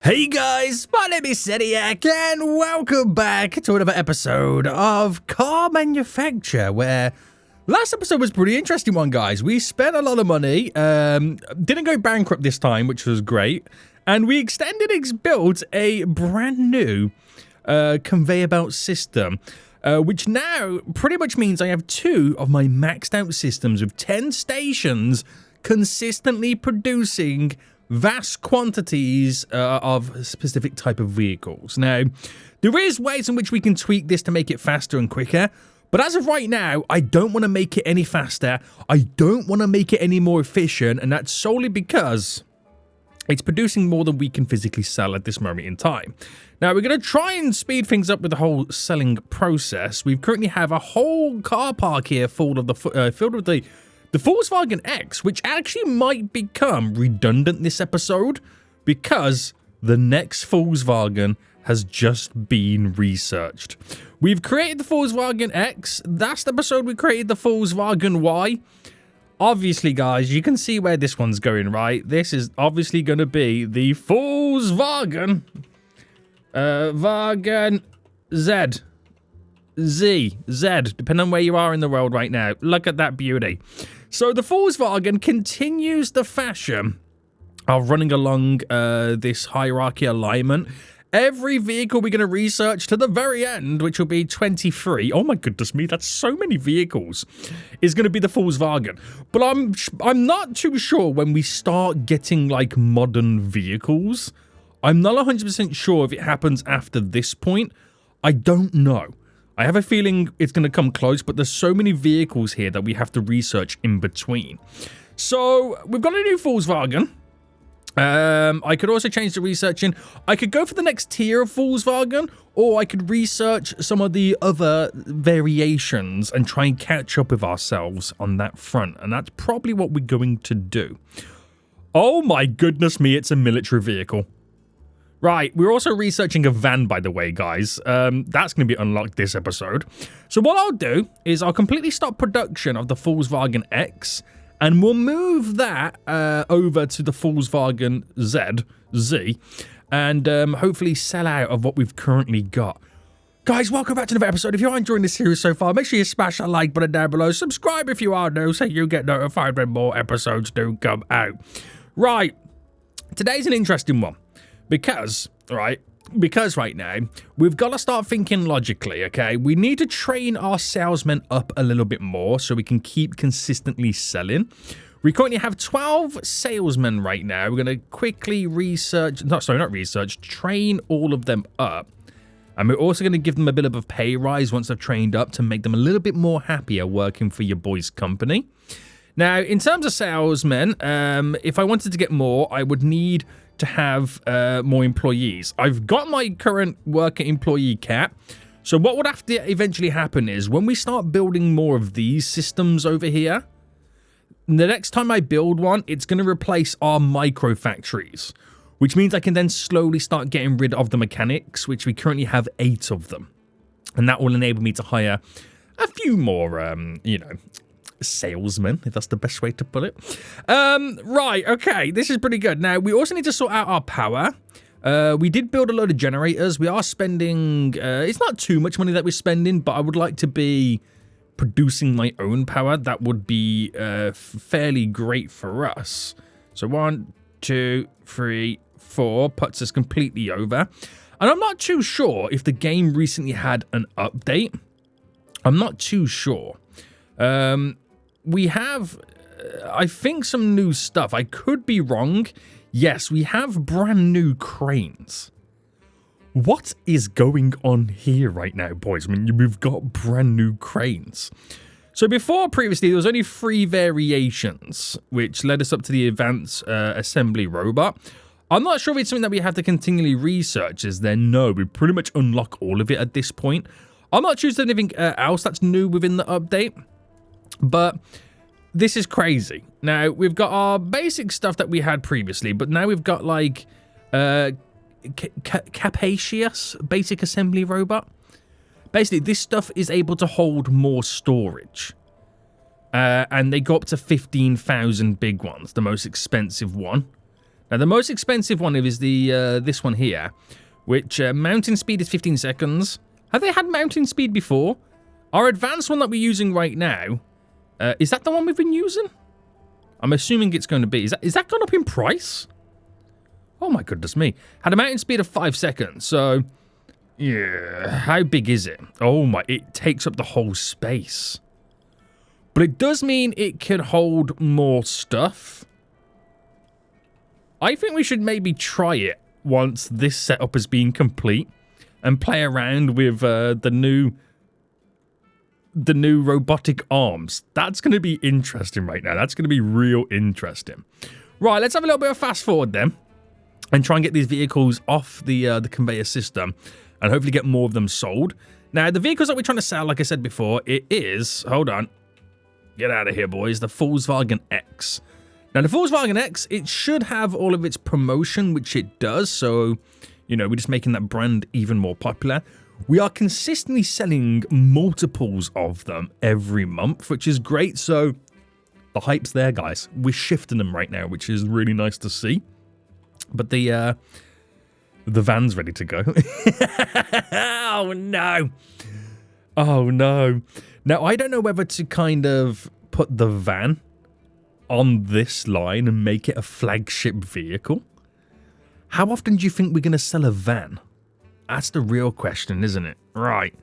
Hey guys, my name is Seniac and welcome back to another episode of Car Manufacture, where last episode was a pretty interesting one, guys. We spent a lot of money, didn't go bankrupt this time, which was great, and we built a brand new conveyor belt system, which now pretty much means I have 2 of my maxed out systems with 10 stations consistently producing vast quantities of a specific type of vehicles. Now, there is ways in which we can tweak this to make it faster and quicker, but as of right now, I don't want to make it any faster. I don't want to make it any more efficient, and that's solely because it's producing more than we can physically sell at this moment in time. Now, we're going to try and speed things up with the whole selling process. We currently have a whole car park here filled with the Volkswagen X, which actually might become redundant this episode because the next Volkswagen has just been researched. We've created the Volkswagen X. Last episode, we created the Volkswagen Y. Obviously, guys, you can see where this one's going, right? This is obviously going to be the Volkswagen Wagen Z, depending on where you are in the world right now. Look at that beauty. So the Volkswagen continues the fashion of running along this hierarchy alignment. Every vehicle we're going to research to the very end, which will be 23. Oh my goodness me, that's so many vehicles, is going to be the Volkswagen. But I'm not too sure when we start getting like modern vehicles. I'm not 100% sure if it happens after this point. I don't know. I have a feeling it's going to come close, but there's so many vehicles here that we have to research in between. So we've got a new Volkswagen. I could also change the researching. I could go for the next tier of Volkswagen, or I could research some of the other variations and try and catch up with ourselves on that front. And that's probably what we're going to do. Oh my goodness me, it's a military vehicle. Right, we're also researching a van, by the way, guys. That's going to be unlocked this episode. So what I'll do is I'll completely stop production of the Volkswagen X, and we'll move that over to the Volkswagen Z, and hopefully sell out of what we've currently got. Guys, welcome back to another episode. If you are enjoying this series so far, make sure you smash that like button down below. Subscribe if you are new, so you get notified when more episodes do come out. Right, today's an interesting one. Because right now, we've got to start thinking logically, okay? We need to train our salesmen up a little bit more so we can keep consistently selling. We currently have 12 salesmen right now. We're going to quickly train all of them up. And we're also going to give them a bit of a pay rise once they're trained up to make them a little bit more happier working for your boy's company. Now, in terms of salesmen, if I wanted to get more, I would need to have more employees. I've got my current worker employee cap. So what would have to eventually happen is when we start building more of these systems over here, the next time I build one, it's going to replace our micro factories, which means I can then slowly start getting rid of the mechanics, which we currently have 8 of them. And that will enable me to hire a few more, salesman, if that's the best way to put it. Right, okay, this is pretty good. Now, we also need to sort out our power. We did build a load of generators. We are spending, it's not too much money that we're spending, but I would like to be producing my own power. That would be fairly great for us. So 1, 2, 3, 4 puts us completely over. And I'm not too sure if the game recently had an update. I'm not too sure. We have, I think, some new stuff. I could be wrong. Yes, we have brand new cranes. What is going on here right now, boys? I mean, we've got brand new cranes. So before, previously, there was only 3 variations, which led us up to the advanced assembly robot. I'm not sure if it's something that we have to continually research, as then no, we pretty much unlock all of it at this point. I'm not choosing anything else that's new within the update. But this is crazy. Now, we've got our basic stuff that we had previously, but now we've got, like, capacious basic assembly robot. Basically, this stuff is able to hold more storage. And they go up to 15,000 big ones, the most expensive one. Now, the most expensive one is the this one here, which mounting speed is 15 seconds. Have they had mounting speed before? Our advanced one that we're using right now, is that the one we've been using? I'm assuming it's going to be. Is that gone up in price? Oh my goodness me. Had a mounting speed of 5 seconds, so... Yeah, how big is it? Oh my, it takes up the whole space. But it does mean it can hold more stuff. I think we should maybe try it once this setup has been complete and play around with the new robotic arms. That's going to be interesting right now. That's going to be real interesting. Right, let's have a little bit of fast forward then and try and get these vehicles off the conveyor system and hopefully get more of them sold. Now, the vehicles that we're trying to sell, like I said before, it is, hold on, get out of here, boys, the Volkswagen X. Now, the Volkswagen X, it should have all of its promotion, which it does, so, you know, we're just making that brand even more popular. We are consistently selling multiples of them every month, which is great, so the hype's there, guys. We're shifting them right now, which is really nice to see. But the van's ready to go. Oh, no. Oh, no. Now, I don't know whether to kind of put the van on this line and make it a flagship vehicle. How often do you think we're going to sell a van? That's the real question, isn't it? Right.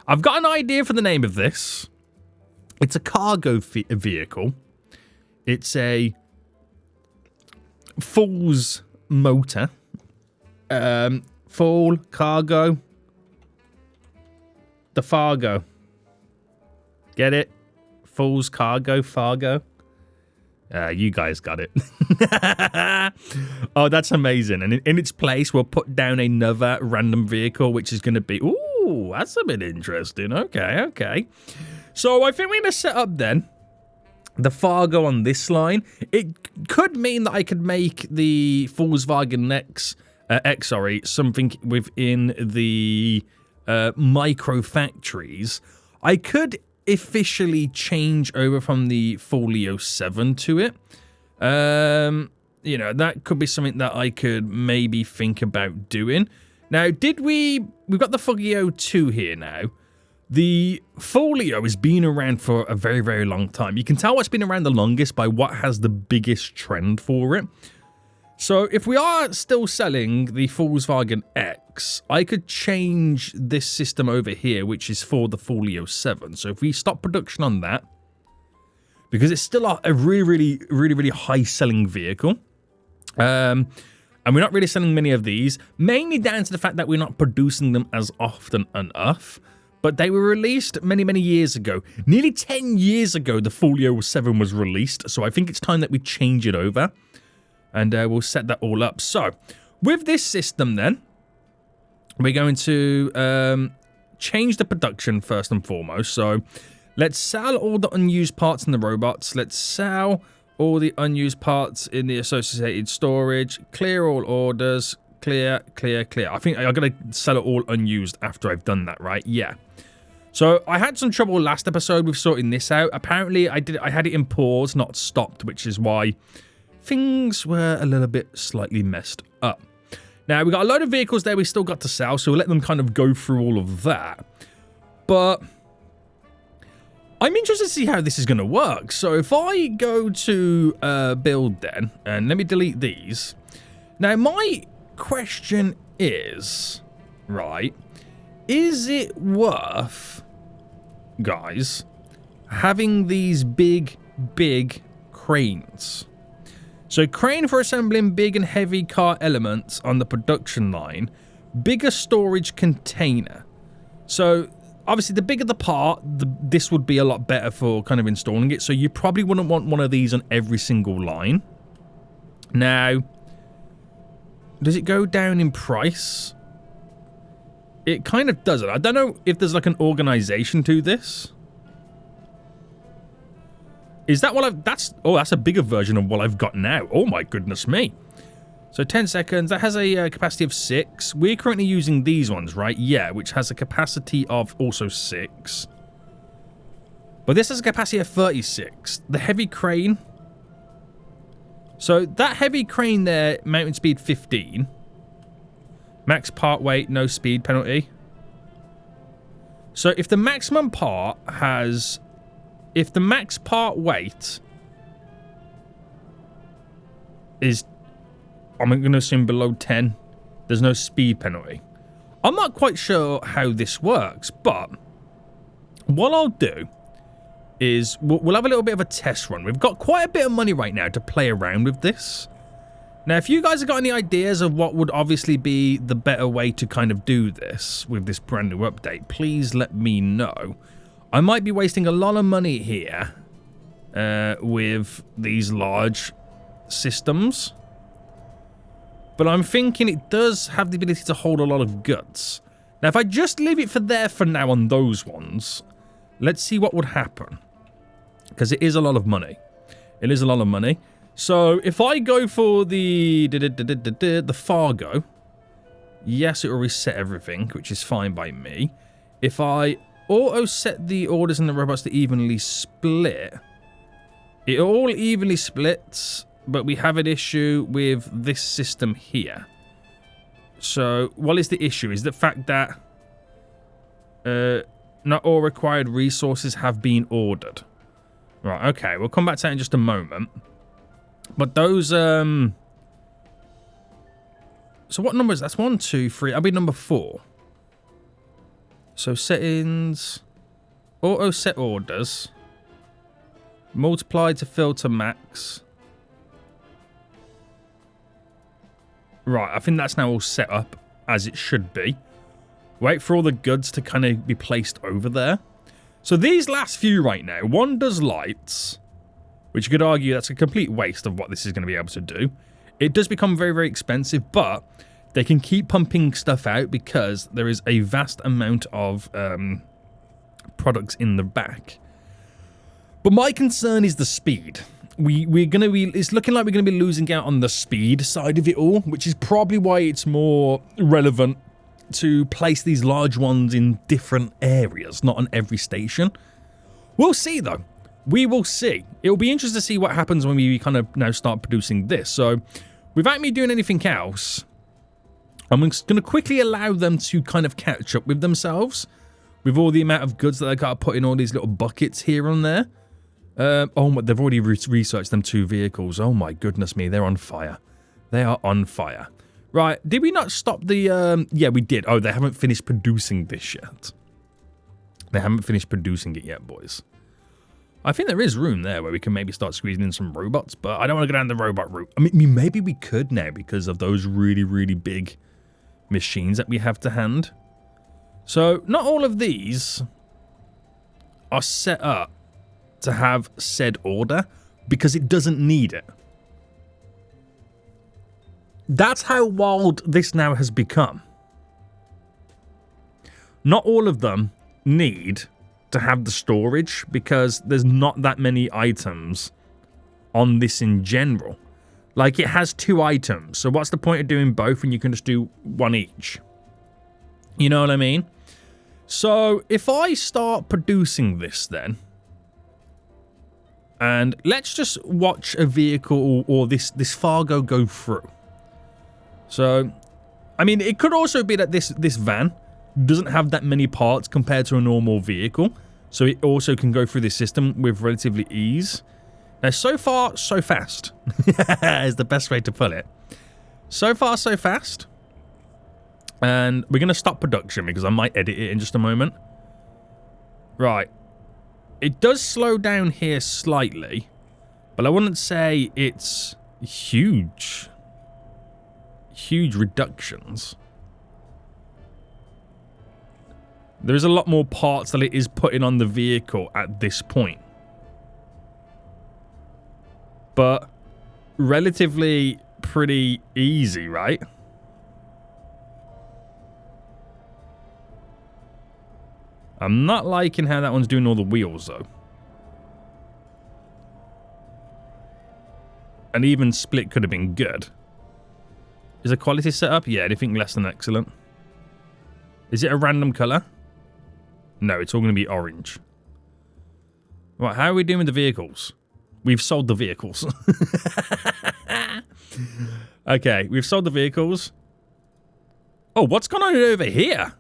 I've got an idea for the name of this. It's a cargo vehicle. It's a Fool's motor. Fool, cargo. The Fargo. Get it? Fool's cargo, Fargo. You guys got it. Oh, that's amazing. And in its place, we'll put down another random vehicle, which is going to be... Ooh, that's a bit interesting. Okay, okay. So I think we're going to set up then the Fargo on this line. It could mean that I could make the Volkswagen X, something within the micro factories. I could officially change over from the Folio 7 to it. You know, that could be something that I could maybe think about doing. Now, we've got the Folio 2 here now. The Folio has been around for a very, very long time. You can tell what's been around the longest by what has the biggest trend for it. So if we are still selling the Volkswagen X, I could change this system over here, which is for the Folio 7. So if we stop production on that, because it's still a really high-selling vehicle, and we're not really selling many of these, mainly down to the fact that we're not producing them as often enough, but they were released many, many years ago. Nearly 10 years ago, the Folio 7 was released, so I think it's time that we change it over. And we'll set that all up. So, with this system then, we're going to change the production first and foremost. So, let's sell all the unused parts in the robots. Let's sell all the unused parts in the associated storage. Clear all orders. Clear, clear, clear. I think I'm going to sell it all unused after I've done that, right? Yeah. So, I had some trouble last episode with sorting this out. Apparently, I had it in pause, not stopped, which is why things were a little bit slightly messed up. Now, we got a load of vehicles there we still got to sell, so we'll let them kind of go through all of that. But I'm interested to see how this is going to work. So if I go to build then, and let me delete these. Now, my question is, right, is it worth, guys, having these big cranes? So crane for assembling big and heavy car elements on the production line, bigger storage container. So obviously the bigger the part, this would be a lot better for kind of installing it. So you probably wouldn't want one of these on every single line. Now, does it go down in price? It kind of doesn't. I don't know if there's like an organization to this. Is that what I've... that's a bigger version of what I've got now. Oh, my goodness me. So, 10 seconds. That has a capacity of 6. We're currently using these ones, right? Yeah, which has a capacity of also 6. But this has a capacity of 36. The heavy crane... So that heavy crane there, mounting speed 15. Max part weight, no speed penalty. So if the maximum part has... If the max part weight is... I'm going to assume below 10. There's no speed penalty. I'm not quite sure how this works, but what I'll do is we'll have a little bit of a test run. We've got quite a bit of money right now to play around with this. Now, if you guys have got any ideas of what would obviously be the better way to kind of do this with this brand new update, please let me know. I might be wasting a lot of money here with these large systems. But I'm thinking it does have the ability to hold a lot of guts. Now, if I just leave it for there for now on those ones, let's see what would happen. Because it is a lot of money. It is a lot of money. So, if I go for the Fargo, yes, it will reset everything, which is fine by me. If I auto-set the orders and the robots to evenly split, it all evenly splits. But we have an issue with this system here. So, what is the issue? Is the fact that not all required resources have been ordered. Right, okay. We'll come back to that in just a moment. But those... So, what number is that? That's 1, 2, 3. That'll be number 4. So, settings... Auto set orders. Multiply to filter max... Right, I think that's now all set up as it should be. Wait for all the goods to kind of be placed over there. So these last few right now, one does lights, which you could argue that's a complete waste of what this is going to be able to do. It does become very, very expensive, but they can keep pumping stuff out because there is a vast amount of products in the back. But my concern is the speed. It's looking like we're going to be losing out on the speed side of it all, which is probably why it's more relevant to place these large ones in different areas, not on every station. We'll see, though. We will see. It'll be interesting to see what happens when we kind of now start producing this. So, without me doing anything else, I'm just going to quickly allow them to kind of catch up with themselves with all the amount of goods that they got to put in all these little buckets here and there. Oh, they've already researched them 2 vehicles. Oh my goodness me, they're on fire. They are on fire. Right, did we not stop the... Yeah, we did. Oh, they haven't finished producing this yet. They haven't finished producing it yet, boys. I think there is room there where we can maybe start squeezing in some robots, but I don't want to go down the robot route. I mean, maybe we could now because of those really, really big machines that we have to hand. So, not all of these are set up to have said order because it doesn't need it. That's how wild this now has become. Not all of them need to have the storage because there's not that many items on this in general. Like, it has 2 items, so what's the point of doing both when you can just do 1 each? You know what I mean? So, if I start producing this then, and let's just watch a vehicle or this Fargo go through. So, I mean, it could also be that this van doesn't have that many parts compared to a normal vehicle. So it also can go through this system with relatively ease. Now, so far, so fast is the best way to put it. So far, so fast. And we're going to stop production because I might edit it in just a moment. Right. It does slow down here slightly, but I wouldn't say it's huge. Huge reductions. There's a lot more parts that it is putting on the vehicle at this point. But relatively pretty easy, right? I'm not liking how that one's doing all the wheels, though. An even split could have been good. Is the quality set up? Yeah, anything less than excellent. Is it a random colour? No, it's all going to be orange. Right, how are we doing with the vehicles? We've sold the vehicles. Okay, we've sold the vehicles. Oh, what's going on over here?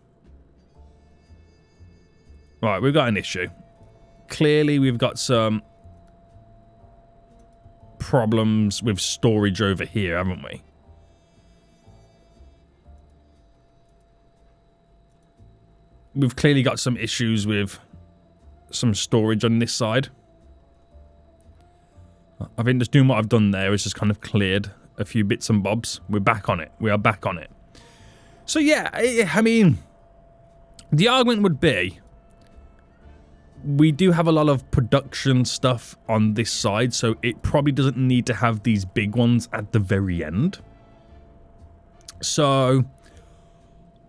Right, we've got an issue. Clearly, we've got some problems with storage over here, haven't we? We've clearly got some issues with some storage on this side. I think just doing what I've done there is just kind of cleared a few bits and bobs. We're back on it. We are back on it. So yeah, I mean, the argument would be we do have a lot of production stuff on this side, so it probably doesn't need to have these big ones at the very end. So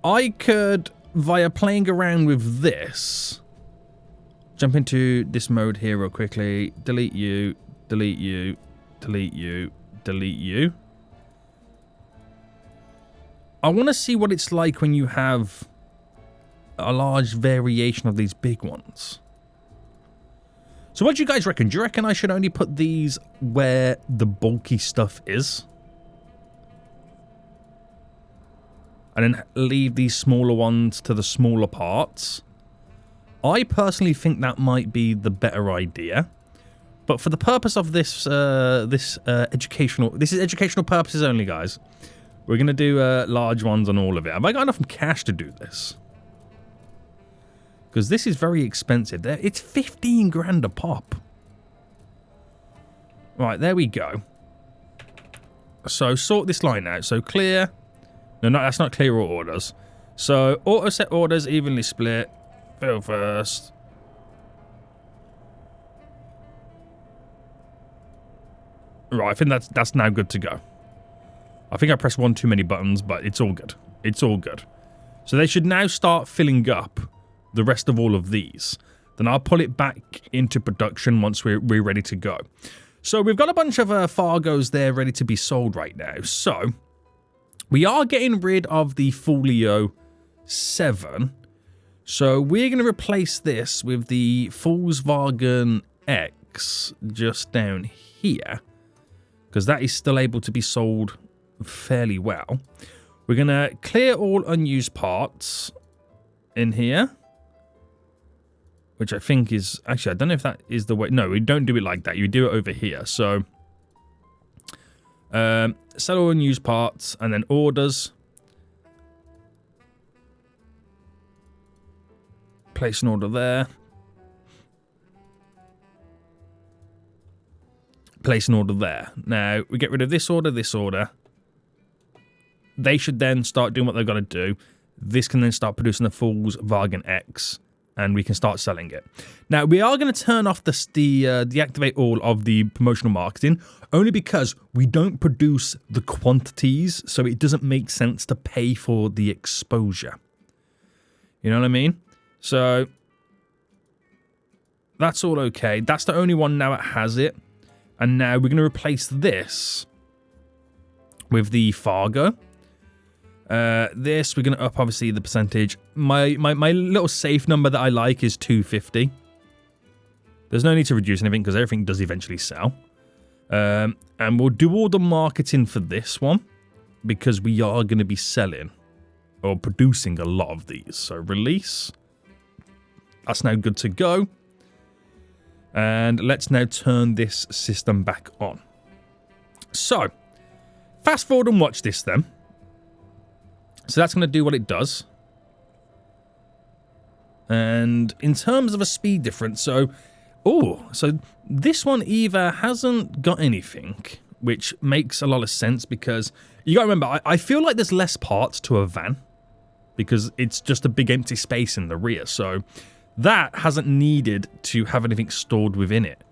I could, via playing around with this, jump into this mode here real quickly, delete you, delete you, delete you, delete you. I want to see what it's like when you have a large variation of these big ones. So what do you guys reckon? Do you reckon I should only put these where the bulky stuff is? And then leave these smaller ones to the smaller parts? I personally think that might be the better idea. But for the purpose of this, this is educational purposes only, guys. We're going to do large ones on all of it. Have I got enough cash to do this? Because this is very expensive. It's 15 grand a pop. Right, there we go. So sort this line out. So clear. No, that's not clear all orders. So auto set orders evenly split. Fill first. Right, I think that's now good to go. I think I pressed one too many buttons, but it's all good. It's all good. So they should now start filling up the rest of all of these. Then I'll pull it back into production once we're ready to go. So we've got a bunch of Fargos there ready to be sold right now. So we are getting rid of the Folio 7. So we're going to replace this with the Volkswagen X just down here, because that is still able to be sold fairly well. We're going to clear all unused parts in here, which I think is... Actually, I don't know if that is the way... No, we don't do it like that. You do it over here. So, sell all unused parts, and then orders. Place an order there. Place an order there. Now, we get rid of this order, this order. They should then start doing what they've got to do. This can then start producing the Volkswagen X, and we can start selling it. Now, we are going to turn off the deactivate all of the promotional marketing, only because we don't produce the quantities, so it doesn't make sense to pay for the exposure. You know what I mean? So, that's all okay. That's the only one now that has it. And now we're going to replace this with the Fargo. This, we're going to up, obviously, the percentage. My little safe number that I like is 250. There's no need to reduce anything because everything does eventually sell. And we'll do all the marketing for this one because we are going to be selling or producing a lot of these. So release. That's now good to go. And let's now turn this system back on. So, fast forward and watch this then. So that's going to do what it does. And in terms of a speed difference, so this one either hasn't got anything, which makes a lot of sense because you got to remember, I feel like there's less parts to a van because it's just a big empty space in the rear. So that hasn't needed to have anything stored within it.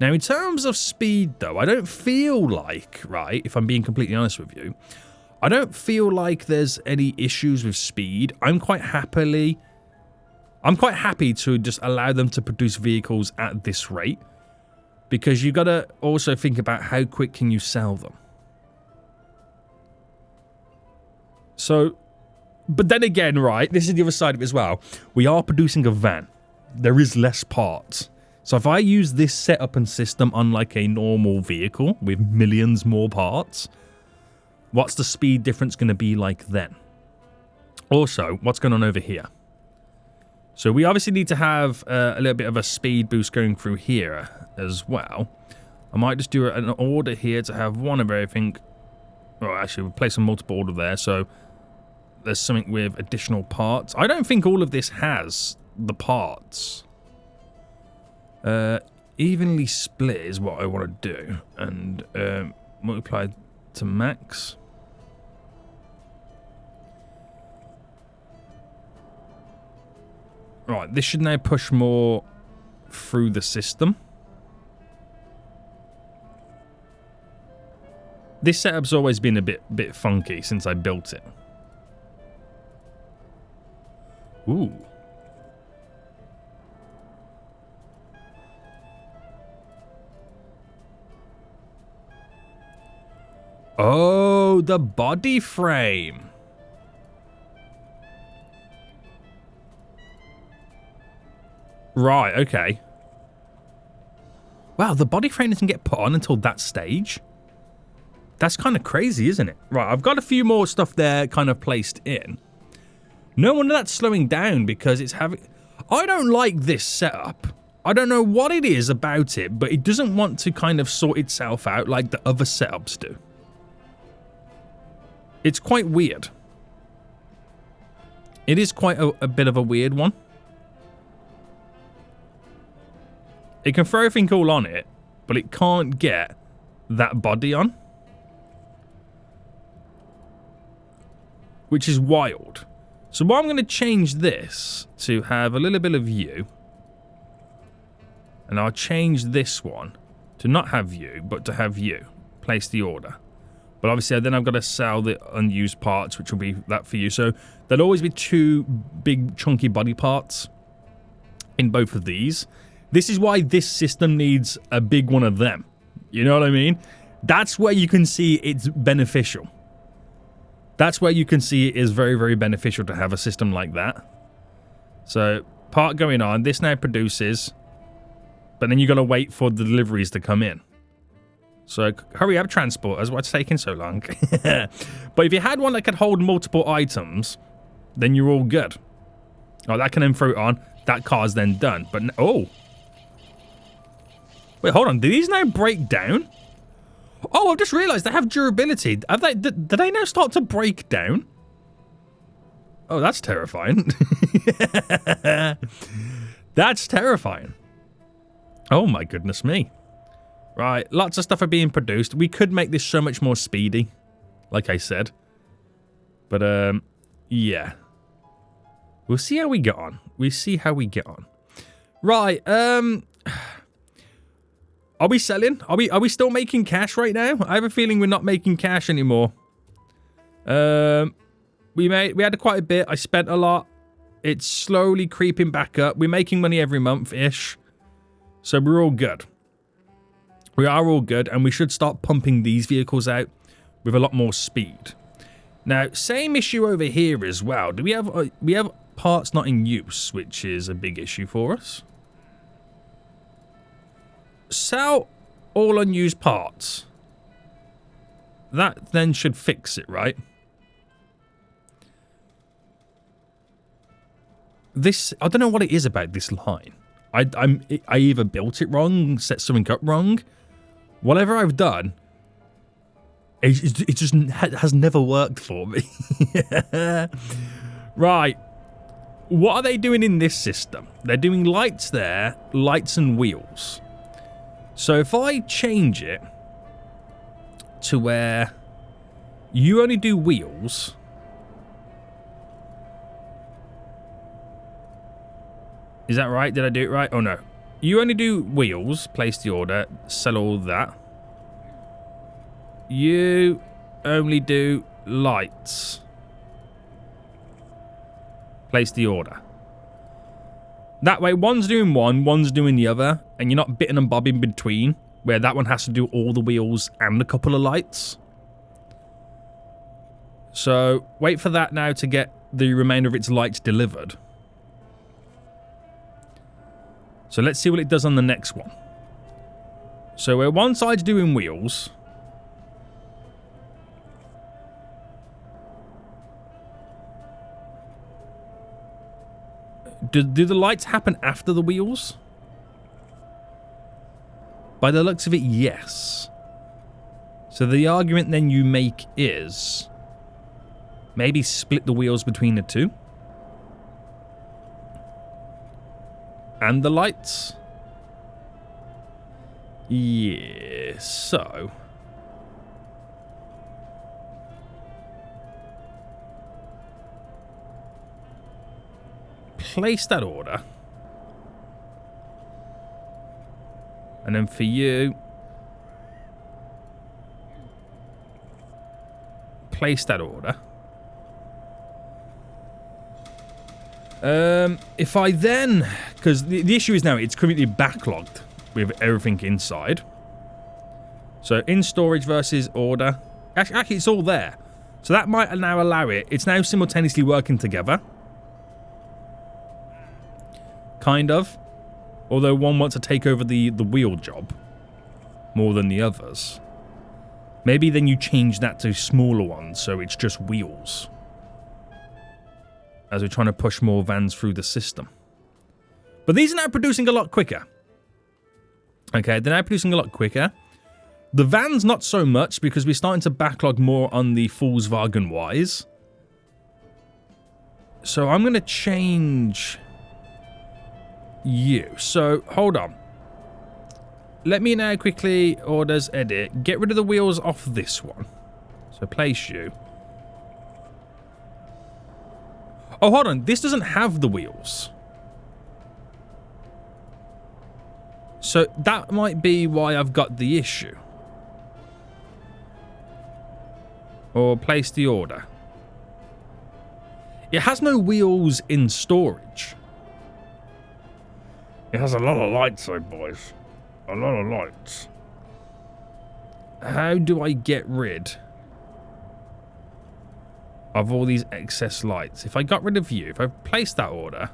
Now, in terms of speed, though, I don't feel like, right, if I'm being completely honest with you, I don't feel like there's any issues with speed. I'm quite happy to just allow them to produce vehicles at this rate because you got to also think about how quick can you sell them. So, but then again, right, this is the other side of it as well. We are producing a van. There is less parts. So if I use this setup and system on like a normal vehicle with millions more parts, what's the speed difference going to be like then? Also, what's going on over here? So we obviously need to have a little bit of a speed boost going through here as well. I might just do an order here to have one of everything. Well, actually, we'll place a multiple order there. So there's something with additional parts. I don't think all of this has the parts. Evenly split is what I want to do. And multiply to max. Right, this should now push more through the system. This setup's always been a bit funky since I built it. Ooh. Oh, the body frame. Right, okay. Wow, the body frame doesn't get put on until that stage. That's kind of crazy, isn't it? Right, I've got a few more stuff there kind of placed in. No wonder that's slowing down because it's having... I don't like this setup. I don't know what it is about it, but it doesn't want to kind of sort itself out like the other setups do. It's quite weird. It is quite a bit of a weird one. It can throw everything all on it, but it can't get that body on. Which is wild. So what I'm going to change this to have a little bit of view. And I'll change this one to not have view, but to have view. Place the order. But obviously then I've got to sell the unused parts, which will be that for you. So there'll always be two big chunky body parts in both of these. This is why this system needs a big one of them. You know what I mean? That's where you can see it's beneficial. That's where you can see it is very, very beneficial to have a system like that. So, part going on. This now produces. But then you got to wait for the deliveries to come in. So, hurry up, transporters. What's taking so long? But if you had one that could hold multiple items, then you're all good. Oh, that can then throw it on. That car's then done. But, oh. Wait, hold on. Do these now break down? Oh, I've just realized they have durability. Have they? Did they now start to break down? Oh, that's terrifying. That's terrifying. Oh my goodness me. Right, lots of stuff are being produced. We could make this so much more speedy, like I said. But, yeah. We'll see how we get on. We see how we get on. Right, are we selling? Are we still making cash right now? I have a feeling we're not making cash anymore. We had quite a bit. I spent a lot. It's slowly creeping back up. We're making money every month-ish. So we're all good. We are all good, and we should start pumping these vehicles out with a lot more speed. Now, same issue over here as well. Do we have parts not in use, which is a big issue for us? Sell all unused parts. That then should fix it, right? This, I don't know what it is about this line. I either built it wrong, set something up wrong. Whatever I've done, it just has never worked for me. Right. What are they doing in this system? They're doing lights there, lights and wheels. So if I change it to where you only do wheels, is that right? Did I do it right? Oh no. You only do wheels, place the order, sell all that. You only do lights. Place the order. That way, one's doing one, one's doing the other, and you're not bitting and bobbing between, where that one has to do all the wheels and a couple of lights. So, wait for that now to get the remainder of its lights delivered. So let's see what it does on the next one. So where one side's doing wheels. Do the lights happen after the wheels? By the looks of it, yes. So the argument then you make is maybe split the wheels between the two. And the lights. Yeah, so place that order. And then for you, place that order. If I then, because the issue is now it's currently backlogged with everything inside. So in storage versus order, actually it's all there. So that might now allow it. It's now simultaneously working together. Kind of. Although one wants to take over the wheel job more than the others. Maybe then you change that to smaller ones so it's just wheels. As we're trying to push more vans through the system. But these are now producing a lot quicker. Okay, they're now producing a lot quicker. The vans not so much because we're starting to backlog more on the Volkswagen-wise. So I'm going to change you. So, hold on. Let me now quickly, orders, edit. Get rid of the wheels off this one. So place you. Oh, hold on. This doesn't have the wheels. So that might be why I've got the issue. Or place the order. It has no wheels in storage. It has a lot of lights though, boys. A lot of lights. How do I get rid of all these excess lights? If I got rid of you, if I place that order,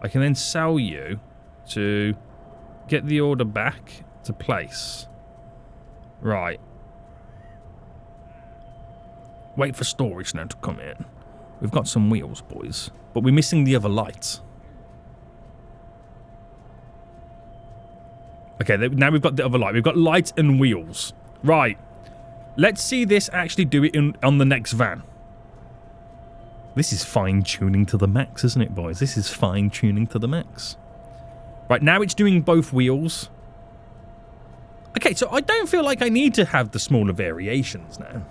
I can then sell you to get the order back to place. Right. Wait for storage now to come in. We've got some wheels, boys, but we're missing the other lights. Okay, now we've got the other light. We've got lights and wheels. Right. Let's see this actually do it on the next van. This is fine-tuning to the max, isn't it, boys? This is fine-tuning to the max. Right, now it's doing both wheels. Okay, so I don't feel like I need to have the smaller variations now.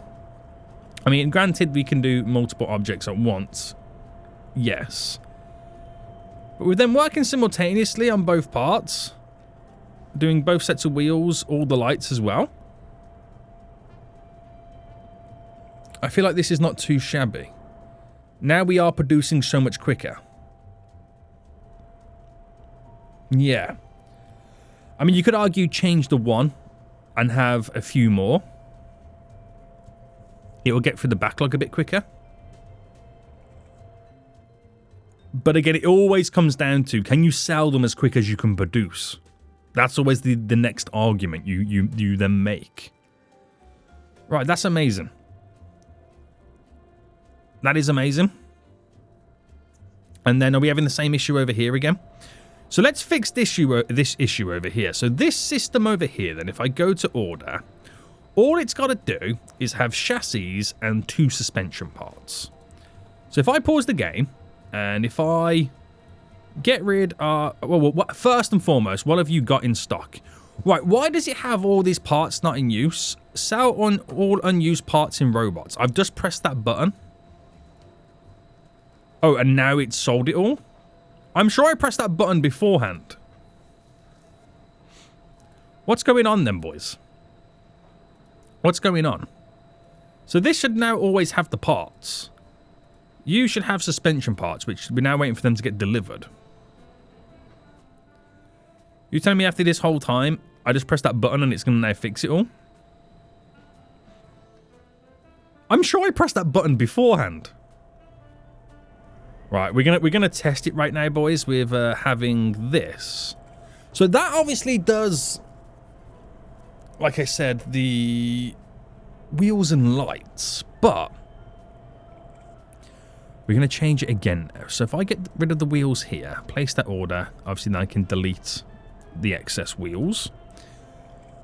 I mean, granted, we can do multiple objects at once. Yes. But with them working simultaneously on both parts, doing both sets of wheels, all the lights as well, I feel like this is not too shabby. Now we are producing so much quicker. Yeah. I mean, you could argue change the one and have a few more. It will get through the backlog a bit quicker. But again, it always comes down to, can you sell them as quick as you can produce? That's always the next argument you then make. Right, that's amazing. That is amazing. And then are we having the same issue over here again? So let's fix this issue over here. So this system over here, then, if I go to order, all it's got to do is have chassis and 2 suspension parts. So if I pause the game, and if I get rid of... Well, first and foremost, what have you got in stock? Right, why does it have all these parts not in use? Sell on all unused parts in robots. I've just pressed that button. Oh, and now it's sold it all? I'm sure I pressed that button beforehand. What's going on then, boys? What's going on? So this should now always have the parts. You should have suspension parts, which we're now waiting for them to get delivered. You telling me after this whole time, I just press that button and it's going to now fix it all? I'm sure I pressed that button beforehand. Right, we're gonna test it right now, boys, with having this. So that obviously does, like I said, the wheels and lights, but we're going to change it again now. So if I get rid of the wheels here, place that order, obviously then I can delete the excess wheels.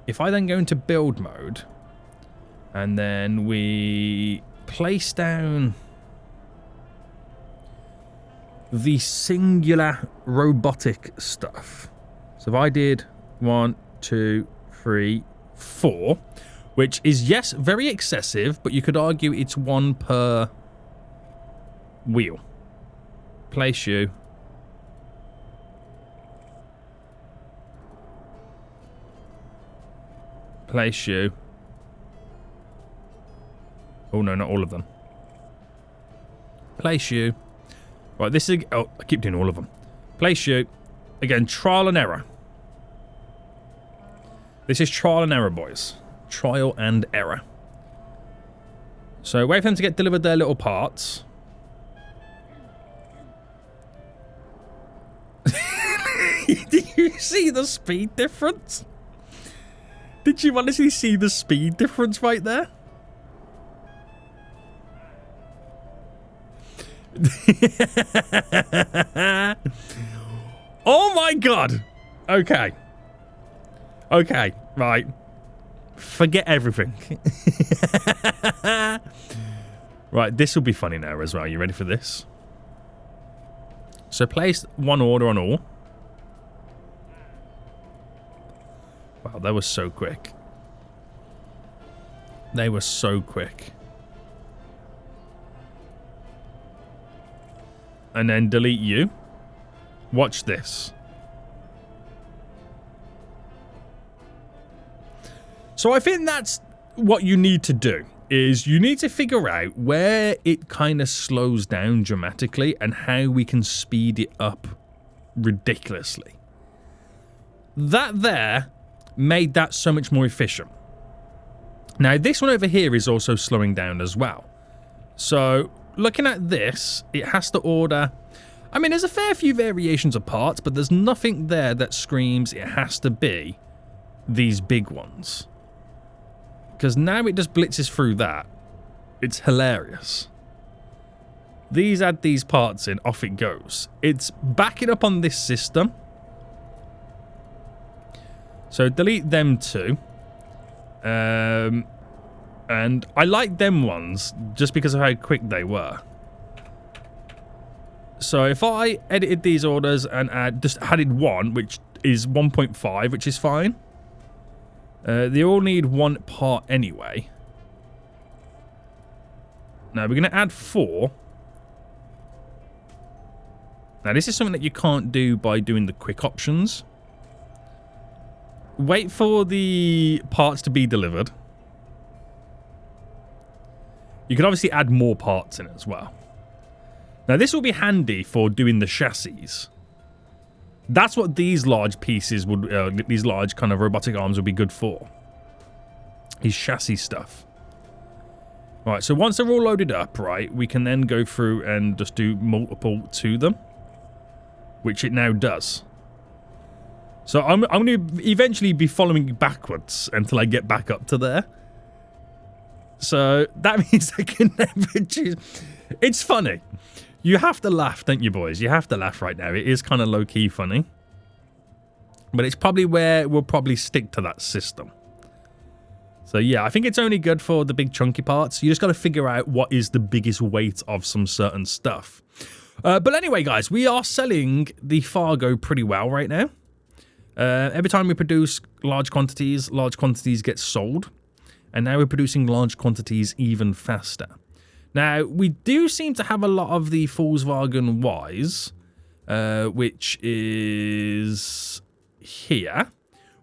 If I then go into build mode, and then we place down the singular robotic stuff. So if I did 1, 2, 3, 4, which is, yes, very excessive, but you could argue it's 1 per wheel. Place you. Place you. Oh no, not all of them. Place you. Right, this is... Oh, I keep doing all of them. Place you. Again, trial and error. This is trial and error, boys. Trial and error. So wait for them to get delivered their little parts. Did you see the speed difference? Did you honestly see the speed difference right there? Oh my god. Okay. Okay, right. Forget everything. Right, this will be funny now as well. You ready for this? So place 1 order on all. Wow, that was so quick. They were so quick. And then delete you. Watch this. So I think that's what you need to do, is you need to figure out where it kind of slows down dramatically and how we can speed it up ridiculously. That there made that so much more efficient. Now this one over here is also slowing down as well. So looking at this, it has to order... I mean, there's a fair few variations of parts, but there's nothing there that screams it has to be these big ones. Because now it just blitzes through that. It's hilarious. These add these parts in, off it goes. It's backing up on this system. So delete them too. And I like them ones just because of how quick they were. So if I edited these orders and just added 1, which is 1.5, which is fine. They all need 1 part anyway. Now we're going to add 4. Now this is something that you can't do by doing the quick options. Wait for the parts to be delivered. You can obviously add more parts in as well. Now this will be handy for doing the chassis. That's what these large pieces would, these large kind of robotic arms would be good for. Is chassis stuff. Right, so once they're all loaded up, right, we can then go through and just do multiple to them. Which it now does. So I'm going to eventually be following backwards until I get back up to there. So that means I can never choose. It's funny. You have to laugh, don't you, boys? You have to laugh right now. It is kind of low-key funny. But it's probably where we'll probably stick to that system. So yeah, I think it's only good for the big chunky parts. You just got to figure out what is the biggest weight of some certain stuff. But anyway, guys, we are selling the Fargo pretty well right now. Every time we produce large quantities get sold. And now we're producing large quantities even faster. Now, we do seem to have a lot of the Volkswagen Ys, which is here.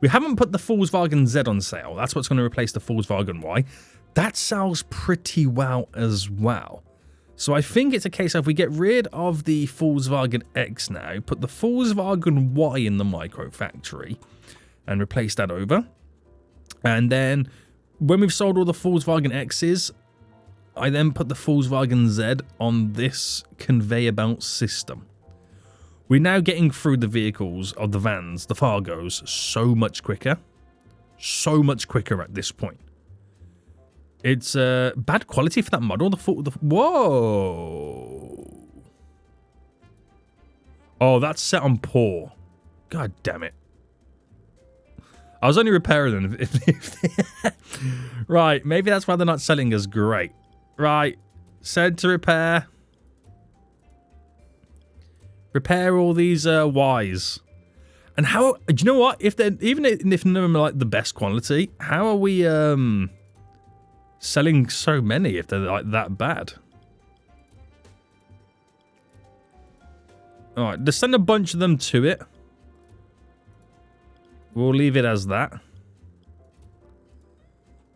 We haven't put the Volkswagen Z on sale. That's what's going to replace the Volkswagen Y. That sells pretty well as well. So I think it's a case of if we get rid of the Volkswagen X now, put the Volkswagen Y in the micro factory and replace that over. And then when we've sold all the Volkswagen X's, I then put the Volkswagen Z on this conveyor belt system. We're now getting through the vehicles of the vans, the Fargos, so much quicker. So much quicker at this point. It's bad quality for that model. Whoa. Oh, that's set on poor. God damn it. I was only repairing them. Right, maybe that's why they're not selling as great. Right, said to repair. Repair all these Ys. And how, do you know what? If they're, even if none of them are like the best quality, how are we selling so many if they're like that bad? Alright, just send a bunch of them to it. We'll leave it as that.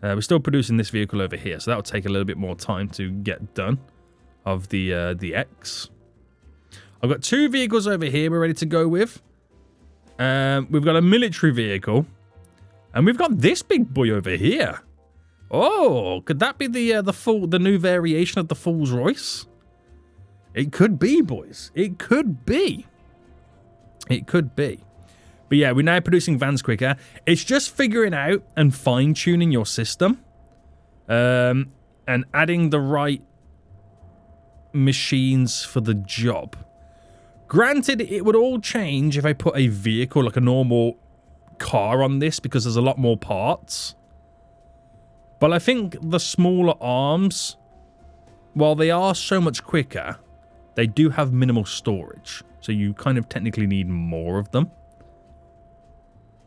We're still producing this vehicle over here, so that'll take a little bit more time to get done. Of the X. I've got 2 vehicles over here we're ready to go with. We've got a military vehicle. And we've got this big boy over here. Oh, could that be the new variation of the Rolls Royce? It could be, boys. It could be. It could be. But yeah, we're now producing vans quicker. It's just figuring out and fine-tuning your system. And adding the right machines for the job. Granted, it would all change if I put a vehicle, like a normal car on this, because there's a lot more parts. But I think the smaller arms, while they are so much quicker, they do have minimal storage. So you kind of technically need more of them.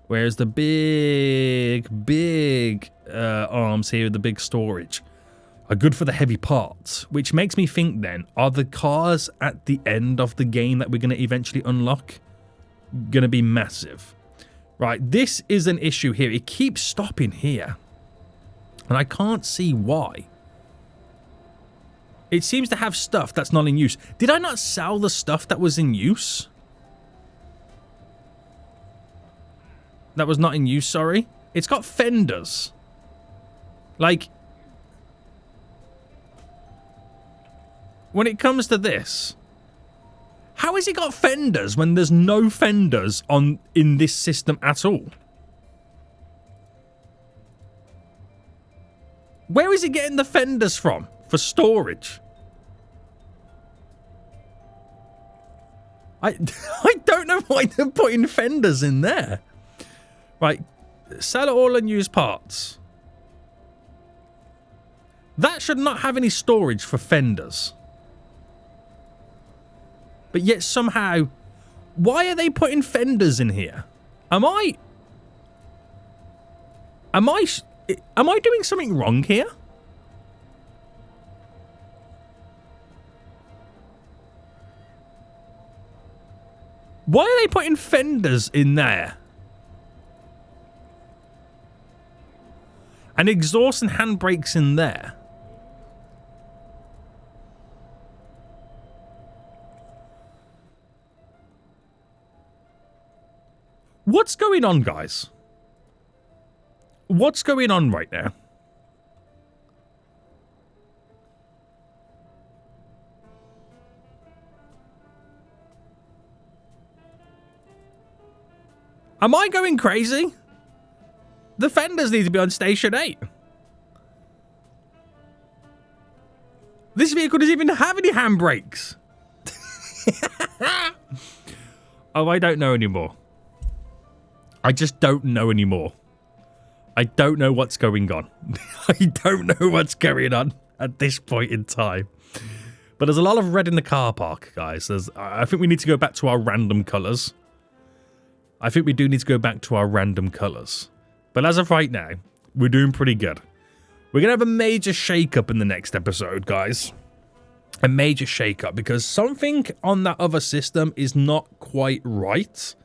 Whereas the big arms here, the big storage, are good for the heavy parts, which makes me think then, are the cars at the end of the game that we're going to eventually unlock going to be massive? Right, this is an issue here. It keeps stopping here. And I can't see why. It seems to have stuff that's not in use. Did I not sell the stuff that was in use? That was not in use, sorry. It's got fenders. Like, when it comes to this, how has it got fenders when there's no fenders in this system at all? Where is it getting the fenders from for storage? I don't know why they're putting fenders in there. Right, sell all unused parts. That should not have any storage for fenders. But yet somehow, why are they putting fenders in here? Am I doing something wrong here? Why are they putting fenders in there? And exhaust and handbrakes in there. What's going on, guys? What's going on right now? Am I going crazy? The fenders need to be on station 8. This vehicle doesn't even have any handbrakes. Oh, I don't know anymore. I just don't know anymore. I don't know what's going on. I don't know what's going on at this point in time. But there's a lot of red in the car park, guys. I think we need to go back to our random colours. I think we do need to go back to our random colours. But as of right now, we're doing pretty good. We're going to have a major shake-up in the next episode, guys. A major shake-up, because something on that other system is not quite right.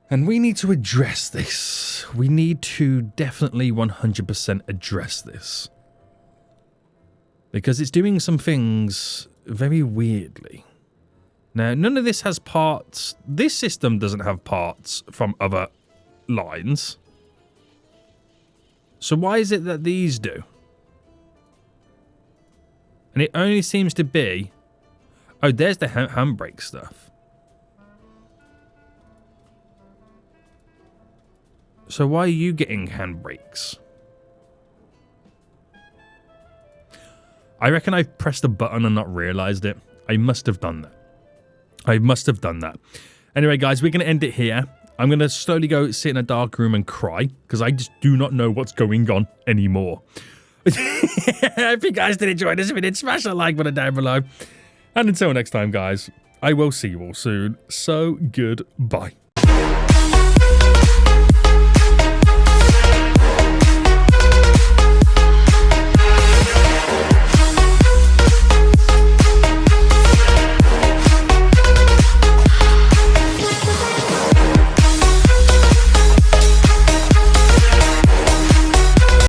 And we need to address this. We need to definitely 100% address this. Because it's doing some things very weirdly. Now, none of this has parts. This system doesn't have parts from other lines. So why is it that these do? And it only seems to be... Oh, there's the handbrake stuff. So why are you getting handbrakes? I reckon I pressed a button and not realized it. I must have done that. I must have done that. Anyway, guys, we're going to end it here. I'm going to slowly go sit in a dark room and cry because I just do not know what's going on anymore. I hope you guys did enjoy this. If you did, smash that like button down below. And until next time, guys, I will see you all soon. So, goodbye.